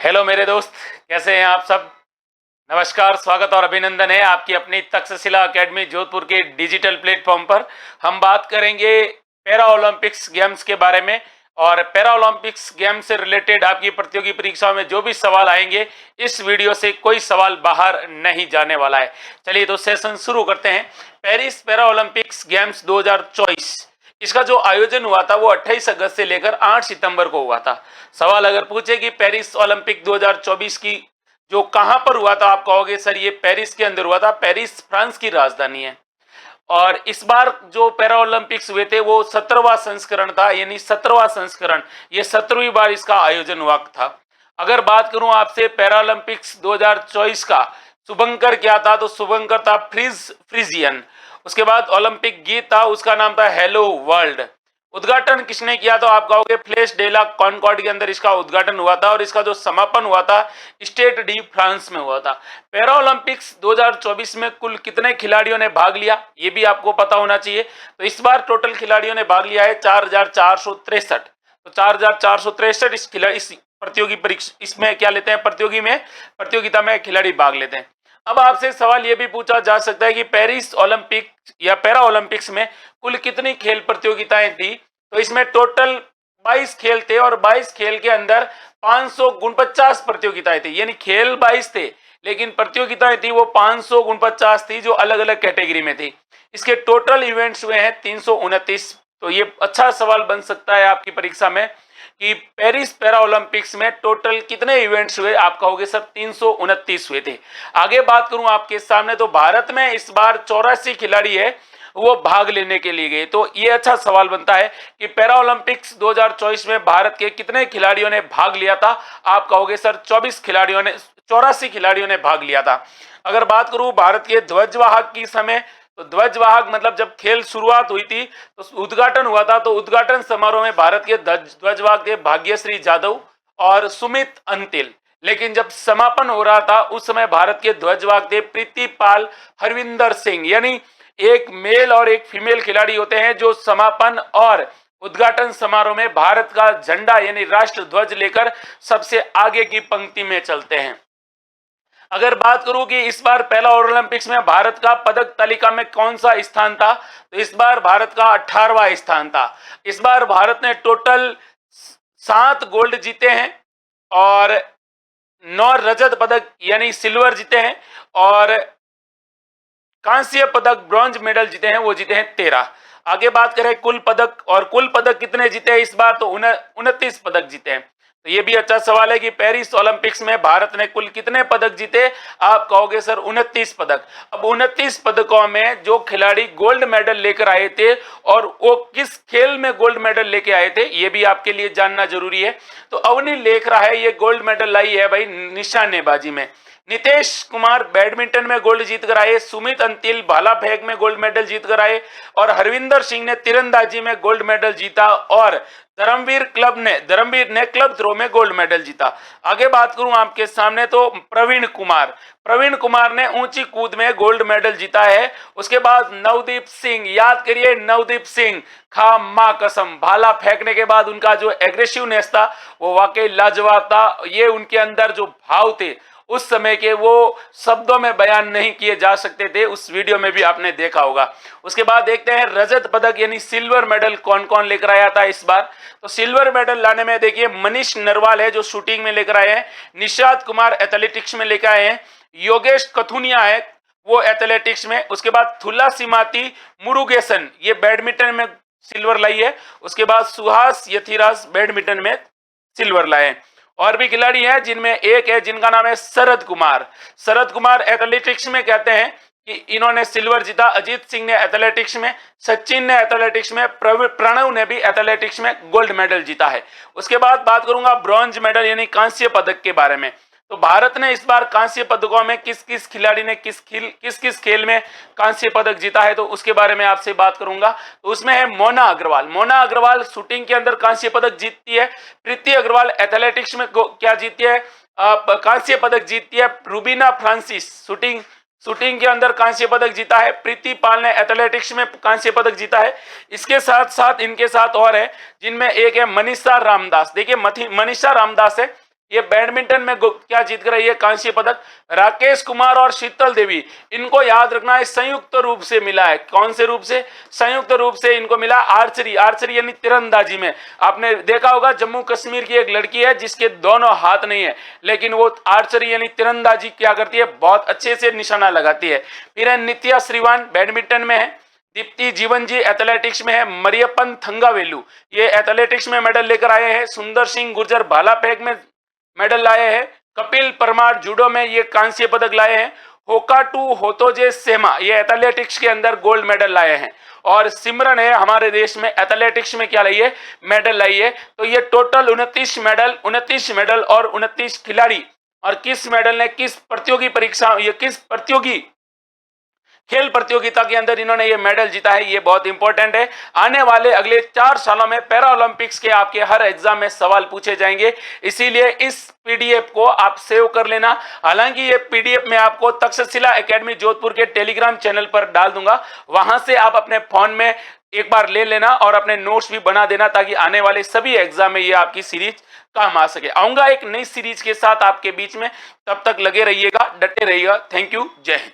Hello मेरे दोस्त, कैसे हैं आप सब। नमस्कार, स्वागत और अभिनंदन है आपकी अपनी तक्षशिला एकेडमी जोधपुर के डिजिटल प्लेटफॉर्म पर। हम बात करेंगे पैरा ओलंपिक्स गेम्स के बारे में, और पैरा ओलंपिक्स गेम से रिलेटेड आपकी प्रतियोगी परीक्षाओं में जो भी सवाल आएंगे, इस वीडियो से कोई सवाल बाहर नहीं जाने वाला है। चलिए तो सेशन शुरू करते हैं। पेरिस पैरा ओलंपिक्स गेम्स 2024, इसका जो आयोजन हुआ था वो 28 अगस्त से लेकर 8 सितंबर को हुआ था। सवाल अगर पूछे कि पेरिस ओलंपिक 2024 की जो कहां पर हुआ था, आप कहोगे सर ये पेरिस के अंदर हुआ था। पेरिस फ्रांस की राजधानी है। और इस बार जो पैरा ओलंपिक्स हुए थे वो 17वां संस्करण था, यानी 17वां संस्करण, ये 17वीं बार इसका आयोजन हुआ था। अगर बात करूं आपसे पैरा ओलंपिक्स 2024 का शुभंकर क्या था, तो शुभंकर था फ्रीजियन। उसके बाद ओलंपिक गीत था, उसका नाम था हेलो वर्ल्ड। उद्घाटन किसने किया, तो आप कहोगे फ्लेश डेला कॉनकॉर्ड के अंदर इसका उद्घाटन हुआ था, और इसका जो समापन हुआ था स्टेट डी फ्रांस में हुआ था। पैरा ओलंपिक्स 2024 में कुल कितने खिलाड़ियों ने भाग लिया, ये भी आपको पता होना चाहिए। तो इस बार टोटल खिलाड़ियों ने भाग लिया है 4463। तो 4463 इस प्रतियोगी परीक्षा, इसमें क्या लेते हैं, प्रतियोगिता में खिलाड़ी भाग लेते हैं। अब आपसे सवाल यह भी पूछा जा सकता है कि पेरिस ओलंपिक या पैरा ओलंपिक्स में कुल कितनी खेल प्रतियोगिताएं थी, तो इसमें टोटल 22 खेल थे, और 22 खेल के अंदर 549 प्रतियोगिताएं थी। यानी खेल 22 थे लेकिन प्रतियोगिताएं थी वो 549 थी, जो अलग अलग कैटेगरी में थी। इसके टोटल इवेंट्स हुए हैं 329। तो ये अच्छा सवाल बन सकता है आपकी परीक्षा में कि पेरिस पैरा ओलंपिक्स में टोटल कितने इवेंट्स हुए, आप कहोगे सर 329 हुए थे। आगे बात करूं आपके सामने, तो भारत में इस बार 84 खिलाड़ी है वो भाग लेने के लिए गए। तो ये अच्छा सवाल बनता है कि पैरा ओलंपिक्स 2024 में भारत के कितने खिलाड़ियों ने भाग लिया था, आप कहोगे सर 84 खिलाड़ियों ने भाग लिया था। अगर बात करूं भारत के ध्वजवाहक की समय, तो ध्वजवाहक मतलब जब खेल शुरुआत हुई थी तो उद्घाटन हुआ था, तो उद्घाटन समारोह में भारत के ध्वजवाहक थे भाग्यश्री जाधव और सुमित अंतिल। लेकिन जब समापन हो रहा था उस समय भारत के ध्वजवाहक थे प्रीतिपाल हरविंदर सिंह। यानी एक मेल और एक फीमेल खिलाड़ी होते हैं जो समापन और उद्घाटन समारोह में भारत का झंडा यानी राष्ट्र ध्वज लेकर सबसे आगे की पंक्ति में चलते हैं। अगर बात करूं कि इस बार पहला ओलंपिक्स में भारत का पदक तालिका में कौन सा स्थान था, तो इस बार भारत का 18वां स्थान था। इस बार भारत ने टोटल 7 गोल्ड जीते हैं और 9 रजत पदक यानी सिल्वर जीते हैं, और कांस्य पदक ब्रॉन्ज मेडल जीते हैं, वो जीते हैं 13। आगे बात करें कुल पदक, और कुल पदक कितने जीते हैं इस बार, तो 29 पदक जीते हैं। तो ये भी अच्छा सवाल है कि पेरिस ओलंपिक्स में भारत ने कुल कितने पदक जीते, आप कहोगे सर 29 पदक। अब 29 पदकों में जो खिलाड़ी गोल्ड मेडल लेकर आए थे और वो किस खेल में गोल्ड मेडल लेके आए थे, ये भी आपके लिए जानना जरूरी है। तो अवनी लेख रहा है ये गोल्ड मेडल लाई है भाई निशानेबाजी में। नितेश कुमार बैडमिंटन में गोल्ड जीत कर आए, सुमित अंतिल भाला फेंक में गोल्ड मेडल जीत कर आए, और हरविंदर सिंह ने तीरंदाजी में गोल्ड मेडल जीता, और धर्मवीर ने क्लब थ्रो में गोल्ड मेडल जीता। आगे बात करूं आपके सामने तो प्रवीण कुमार ने ऊंची कूद में गोल्ड मेडल जीता है। उसके बाद नवदीप सिंह, याद करिए नवदीप सिंह, खा मां कसम, भाला फेंकने के बाद उनका जो एग्रेसिवनेस था वो वाकई लाजवाब था। ये उनके अंदर जो भाव थे उस समय के वो शब्दों में बयान नहीं किए जा सकते थे, उस वीडियो में भी आपने देखा होगा। उसके बाद देखते हैं रजत पदक यानी सिल्वर मेडल कौन कौन लेकर आया था इस बार। तो सिल्वर मेडल लाने में देखिए मनीष नरवाल है जो शूटिंग में लेकर आए हैं, निषाद कुमार एथलेटिक्स में लेकर आए हैं, योगेश कथुनिया है वो एथलेटिक्स में, उसके बाद थुल्ला सिमाती मुरुगेसन ये बैडमिंटन में सिल्वर लाई है, उसके बाद सुहास यथिराज बैडमिंटन में सिल्वर लाए। और भी खिलाड़ी हैं जिनमें एक है जिनका नाम है शरद कुमार एथलेटिक्स में कहते हैं कि इन्होंने सिल्वर जीता। अजीत सिंह ने एथलेटिक्स में, सचिन ने एथलेटिक्स में, प्रणव ने भी एथलेटिक्स में गोल्ड मेडल जीता है। उसके बाद बात करूंगा ब्रॉन्ज मेडल यानी कांस्य पदक के बारे में। तो भारत ने इस बार कांस्य पदकों में किस किस खिलाड़ी ने किस किस खेल में कांस्य पदक जीता है, तो उसके बारे में आपसे बात करूंगा। तो उसमें है मोना अग्रवाल शूटिंग के अंदर कांस्य पदक जीतती है। प्रीति अग्रवाल एथलेटिक्स में क्या जीतती है, कांस्य पदक जीतती है। रूबीना फ्रांसिस शूटिंग के अंदर कांस्य पदक जीता है। प्रीति पाल ने एथलेटिक्स में कांस्य पदक जीता है। इसके साथ साथ इनके साथ और है जिनमें एक है मनीषा रामदास। देखिए मनीषा रामदास है ये बैडमिंटन में क्या जीत कर आई है? कांस्य पदक। राकेश कुमार और शीतल देवी, इनको याद रखना है, संयुक्त रूप से मिला है। कौन से रूप से? संयुक्त रूप से इनको मिला आर्चरी। आर्चरी यानी तीरंदाजी में आपने देखा होगा, जम्मू कश्मीर की एक लड़की है जिसके दोनों हाथ नहीं है, लेकिन वो आर्चरी यानी तीरंदाजी क्या करती है? बहुत अच्छे से निशाना लगाती है। फिर है नित्या श्रीवान, बैडमिंटन में है। दीप्ति जीवन जी एथलेटिक्स में है। मरियप्पन थंगावेलु, ये एथलेटिक्स में मेडल लेकर आए हैं। सुंदर सिंह गुर्जर भाला फेंक में मेडल लाए हैं। कपिल परमार जूडो में ये कांस्य पदक लाए हैं। होकाटू होतोजे सेमा, ये एथलेटिक्स के अंदर गोल्ड मेडल लाए हैं। और सिमरन है हमारे देश में एथलेटिक्स में क्या लाई है? मेडल लाई है। तो ये टोटल 29 मेडल और 29 खिलाड़ी, और किस मेडल ने किस प्रतियोगी परीक्षा, ये किस प्रतियोगी खेल प्रतियोगिता के अंदर इन्होंने ये मेडल जीता है, ये बहुत इंपॉर्टेंट है। आने वाले अगले 4 सालों में पैरा ओलंपिक्स के आपके हर एग्जाम में सवाल पूछे जाएंगे, इसीलिए इस पीडीएफ को आप सेव कर लेना। हालांकि ये पीडीएफ मैं आपको तक्षशिला एकेडमी जोधपुर के टेलीग्राम चैनल पर डाल दूंगा, वहां से आप अपने फोन में एक बार ले लेना और अपने नोट्स भी बना देना, ताकि आने वाले सभी एग्जाम में ये आपकी सीरीज काम आ सके। आऊंगा एक नई सीरीज के साथ आपके बीच में, तब तक लगे रहिएगा, डटे रहिएगा। थैंक यू, जय हिंद।